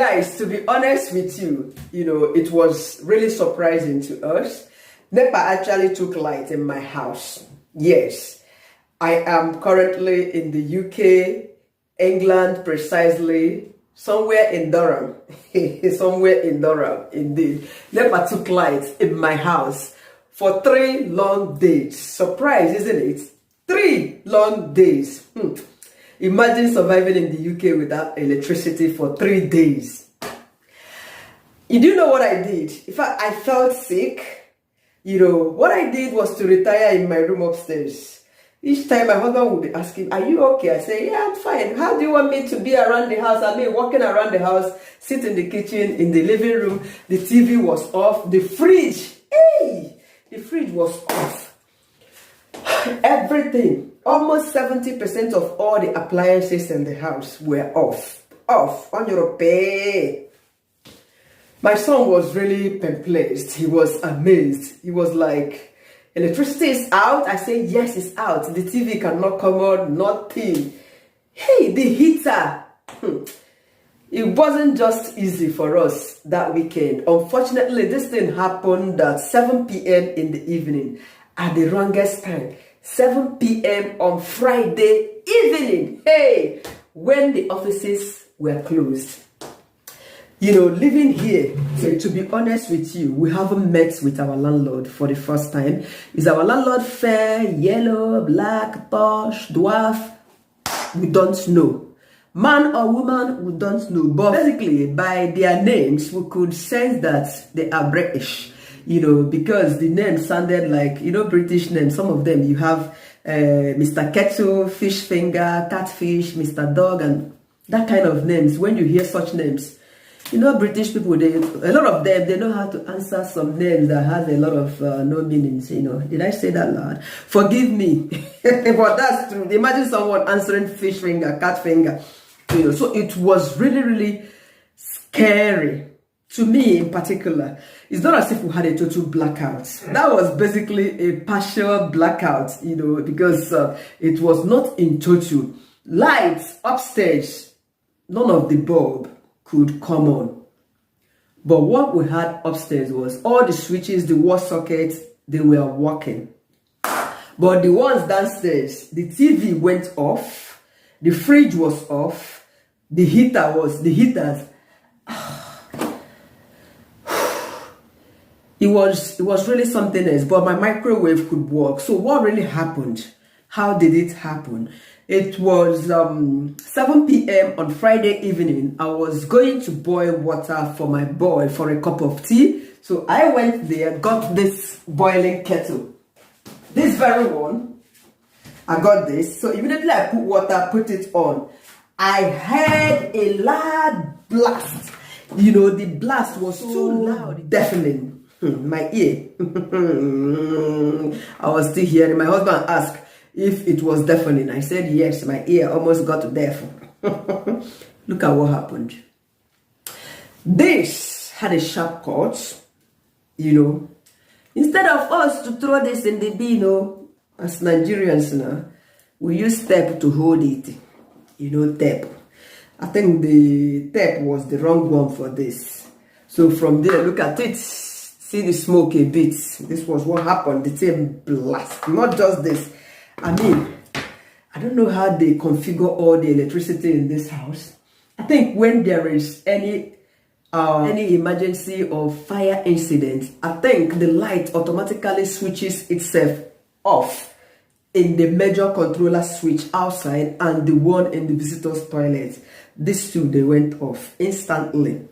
guys, to be honest with you, it was really surprising to us. NEPA actually took light in my house. Yes, I am currently in the UK, England precisely, somewhere in Durham. Somewhere in Durham, indeed. NEPA took light in my house for 3 long days. Surprise, isn't it? 3 long days. Imagine surviving in the UK without electricity for 3 days. You do know what I did? In fact, I felt sick. What I did was to retire in my room upstairs. Each time my husband would be asking, are you okay? I say, yeah, I'm fine. How do you want me to be around the house? I mean, walking around the house, sit in the kitchen, in the living room. The TV was off. The fridge, the fridge was off. Everything, almost 70% of all the appliances in the house were off. On your pay. My son was really perplexed. He was amazed. He was like, electricity is out? I said, yes, it's out. The TV cannot come on, nothing. Hey, the heater. It wasn't just easy for us that weekend. Unfortunately, this thing happened at 7 p.m. in the evening at the wrongest time. 7 p.m. on Friday evening. Hey, when the offices were closed. Living here, to be honest with you, we haven't met with our landlord for the first time. Is our landlord fair, yellow, black, posh, dwarf? We don't know. Man or woman, we don't know. But basically, by their names, we could sense that they are British. Because the name sounded like, British names. Some of them, you have Mr. Kettle, Fish Finger, Catfish, Mr. Dog, and that kind of names. When you hear such names, British people, a lot of them, they know how to answer some names that has a lot of no meanings, Did I say that loud? Forgive me. But that's true. Imagine someone answering Fish Finger, Cat Finger. So it was really, really scary. To me in particular, it's not as if we had a total blackout. That was basically a partial blackout, because it was not in total. Lights upstairs, none of the bulb could come on. But what we had upstairs was all the switches, the wall sockets, they were working. But the ones downstairs, the TV went off, the fridge was off, the heaters. It was really something else, but my microwave could work. So what really happened? How did it happen? It was 7 p.m. on Friday evening. I was going to boil water for my boy for a cup of tea. So I went there, got this boiling kettle. This very one, I got this. So immediately I put water, put it on. I heard a loud blast. The blast was too loud, deafening. My ear. I was still hearing. My husband asked if it was deafening. I said yes, my ear almost got deaf. Look at what happened. This had a sharp cut, Instead of us to throw this in the bin, as Nigerians now, we use tape to hold it. Tape. I think the tape was the wrong one for this. So from there, look at it. See the smoke a bit. This was what happened. The thing blast. Not just this. I mean, I don't know how they configure all the electricity in this house. I think when there is any emergency or fire incident, I think the light automatically switches itself off in the major controller switch outside and the one in the visitor's toilet. These two, they went off instantly.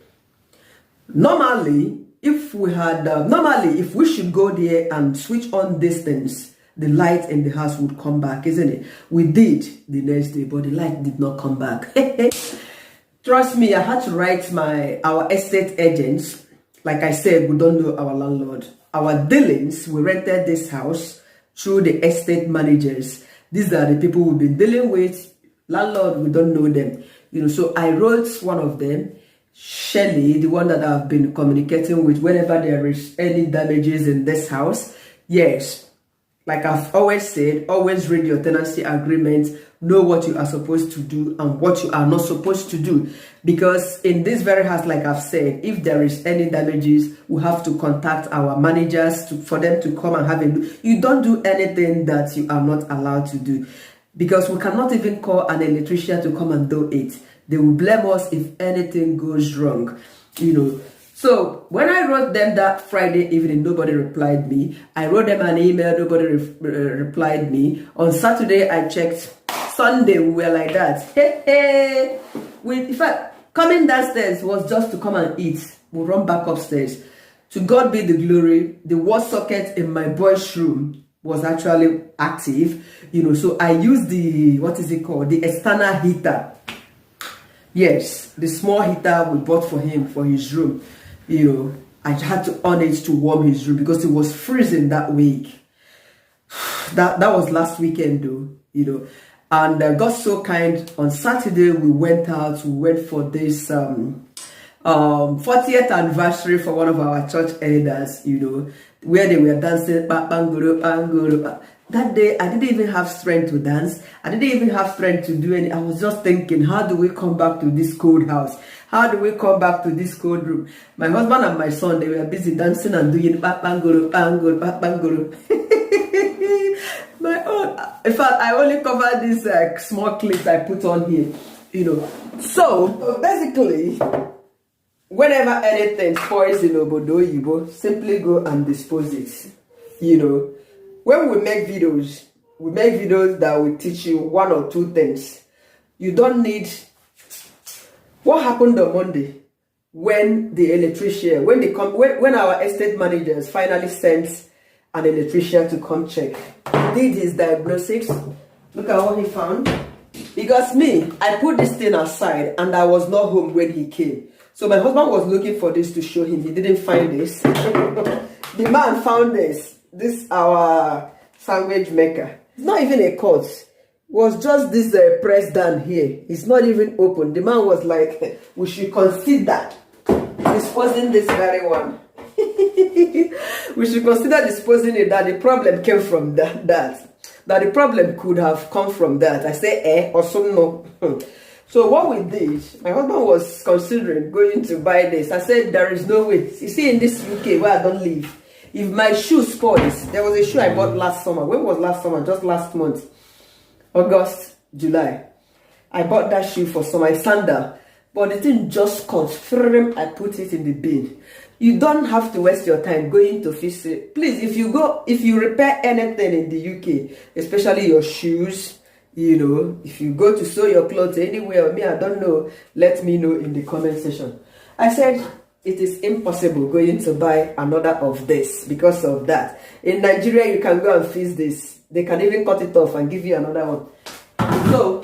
Normally, if we should go there and switch on these things, the light in the house would come back, isn't it? We did the next day, but the light did not come back. Trust me, I had to write our estate agents. Like I said, we don't know our landlord. Our dealings, we rented this house through the estate managers. These are the people we've been dealing with. Landlord, we don't know them. So I wrote one of them, Shelly, the one that I've been communicating with whenever there is any damages in this house. Yes, Like I've always said, always read your tenancy agreement, know what you are supposed to do and what you are not supposed to do. Because in this very house, like I've said, if there is any damages, we have to contact our managers for them to come and have a look. You don't do anything that you are not allowed to do. Because we cannot even call an electrician to come and do it. They will blame us if anything goes wrong, you know. So when I wrote them that Friday evening, nobody replied me. I wrote them an email, nobody replied me. On Saturday, I checked. Sunday, we were like that. Hey, hey. In fact, coming downstairs was just to come and eat. We'll run back upstairs. To God be the glory. The wall socket in my boys' room was actually active. You know, so I used the, what is it called? The external heater. Yes, the small heater we bought for him for his room. You know, I had to on it to warm his room because it was freezing that week. That was last weekend though, you know. And God so kind, on Saturday we went out, we went for this 40th anniversary for one of our church elders, you know, where they were dancing, banguru, banguru. That day, I didn't even have strength to dance. I didn't even have strength to do any. I was just thinking, how do we come back to this cold house? How do we come back to this cold room? My husband and my son, they were busy dancing and doing banguru, banguru, banguru. My own. In fact, I only covered these small clips I put on here, you know. So, basically, whenever anything spoils in Obodo Yibo, simply go and dispose it, you know. When we make videos that will teach you one or two things. You don't need... What happened on Monday when the electrician, when our estate managers finally sent an electrician to come check, he did his diagnostics. Look at what he found. Because me, I put this thing aside and I was not home when he came. So my husband was looking for this to show him. He didn't find this. The man found this. This our sandwich maker. It's not even a cut. It was just this press down here. It's not even open. The man was like, we should consider disposing this very one. We should consider disposing it. That the problem came from that the problem could have come from that. I say or some no. So what we did, my husband was considering going to buy this. I said, there is no way. You see, in this UK where I don't live, if my shoe spoils, there was a shoe I bought last summer. When was last summer? Just last month. August, July. I bought that shoe for summer, sandal. But the thing just caught. I put it in the bin. You don't have to waste your time going to fix it. Please, if you repair anything in the UK, especially your shoes, you know, if you go to sew your clothes anywhere, me, I don't know, let me know in the comment section. I said, it is impossible going to buy another of this because of that. In Nigeria, you can go and fix this. They can even cut it off and give you another one. So,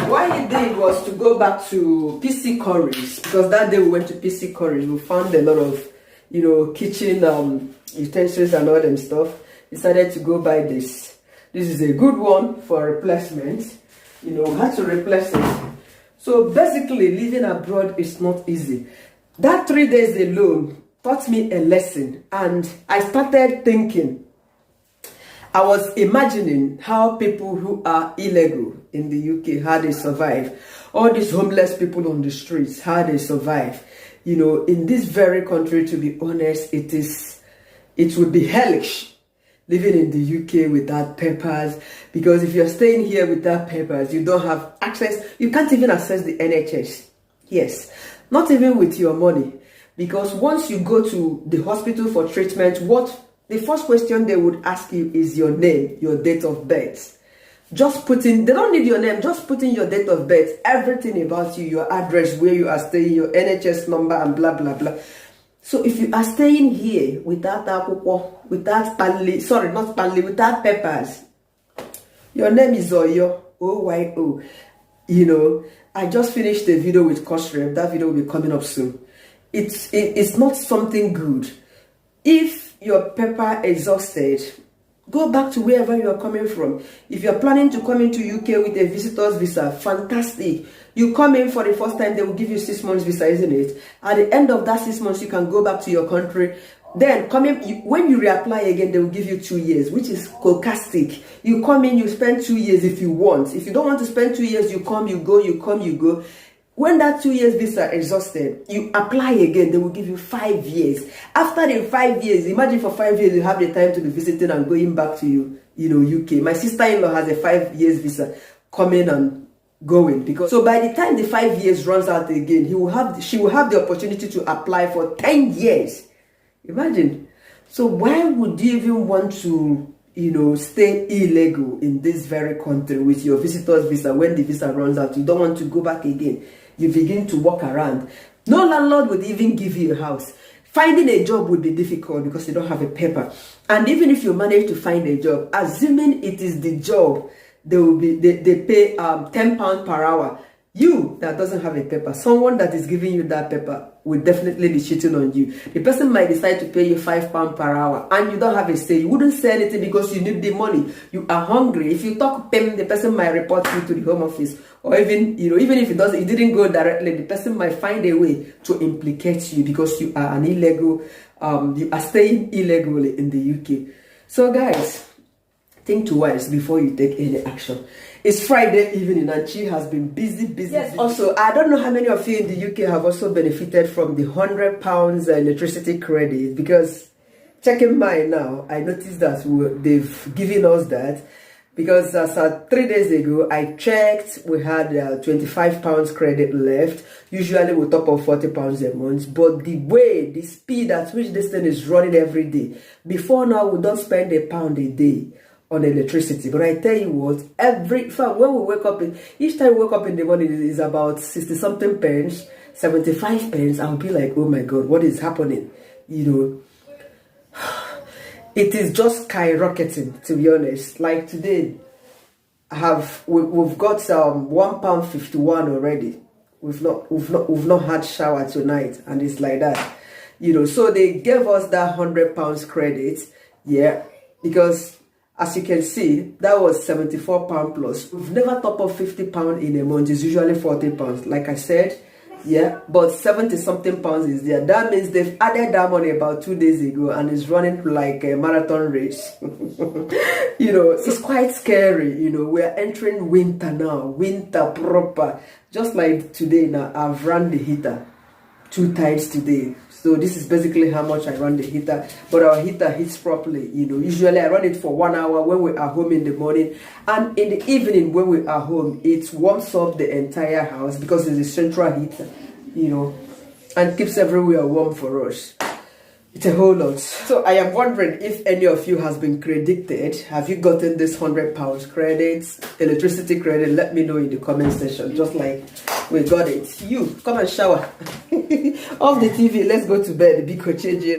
what he did was to go back to PC Curry's, because that day we went to PC Curry's. We found a lot of, you know, kitchen utensils and all them stuff. Decided to go buy this. This is a good one for replacement. You know, we had to replace it. So basically, living abroad is not easy. That 3 days alone taught me a lesson, and I started thinking. I was imagining how people who are illegal in the UK, how they survive. All these homeless people on the streets, how they survive. You know, in this very country, to be honest, it would be hellish living in the UK without papers. Because if you're staying here without papers, you don't have access. You can't even access the NHS. Yes. Not even with your money. Because once you go to the hospital for treatment, the first question they would ask you is your name, your date of birth. Just put in, they don't need your name, just put in your date of birth, everything about you, your address, where you are staying, your NHS number, and blah, blah, blah. So if you are staying here without without papers, your name is Oyo, O-Y-O. You know, I just finished a video with Cosrep. That video will be coming up soon. It's not something good. If your paper exhausted, go back to wherever you are coming from. If you're planning to come into UK with a visitor's visa, fantastic. You come in for the first time, they will give you 6 months visa, isn't it? At the end of that 6 months, you can go back to your country Then when you reapply again, they will give you 2 years, which is sarcastic. You come in, you spend 2 years if you want. If you don't want to spend 2 years, you come, you go, you come, you go. When that 2 years visa exhausted, you apply again, they will give you 5 years. After the 5 years, imagine for 5 years, you have the time to be visiting and going back to UK. My sister-in-law has a 5 years visa coming and going, because so by the time the 5 years runs out again, she will have the opportunity to apply for 10 years. Imagine. So why would you even want to stay illegal in this very country with your visitor's visa? When the visa runs out, you don't want to go back again. You begin to walk around. No landlord would even give you a house. Finding a job would be difficult because you don't have a paper. And even if you manage to find a job, assuming it is the job, they pay £10 per hour. You that doesn't have a paper, someone that is giving you that paper will definitely be cheating on you. The person might decide to pay you £5 per hour and you don't have a say. You wouldn't say anything because you need the money. You are hungry. If you talk payment, the person might report you to the Home Office. Or even if it didn't go directly, the person might find a way to implicate you because you are an illegal, you are staying illegally in the UK. So guys, think twice before you take any action. It's Friday evening and she has been busy. Yes. Also, I don't know how many of you in the UK have also benefited from the £100 electricity credit, because checking mine now, I noticed that they've given us that, because as 3 days ago, I checked, we had £25 credit left. Usually we top up £40 a month, but the speed at which this thing is running every day, before now we don't spend £1 a day on electricity. But I tell you what, when we wake up, each time we wake up in the morning, it is about 60 something pence, 75 pence. I'll be like, oh my God, what is happening? It is just skyrocketing, to be honest. Like today, we've got £1.51 already. We've not had shower tonight, and it's like that. So they gave us that £100 credit, yeah, because as you can see, that was £74 plus. We've never top up £50 in a month. It's usually £40. Like I said, yeah, but 70 something pounds is there. That means they've added that money about 2 days ago and it's running like a marathon race. It's quite scary. We're entering winter now, winter proper. Just like today now, I've run the heater 2 times today. So this is basically how much I run the heater, but our heater heats properly. Usually I run it for 1 hour when we are home in the morning, and in the evening when we are home, it warms up the entire house because it's a central heater, and keeps everywhere warm for us. It's a whole lot. So I am wondering if any of you has been credited. Have you gotten this £100 credits, electricity credit? Let me know in the comment section. Just like we got it. You come and shower. Off the TV. Let's go to bed. Biko changing.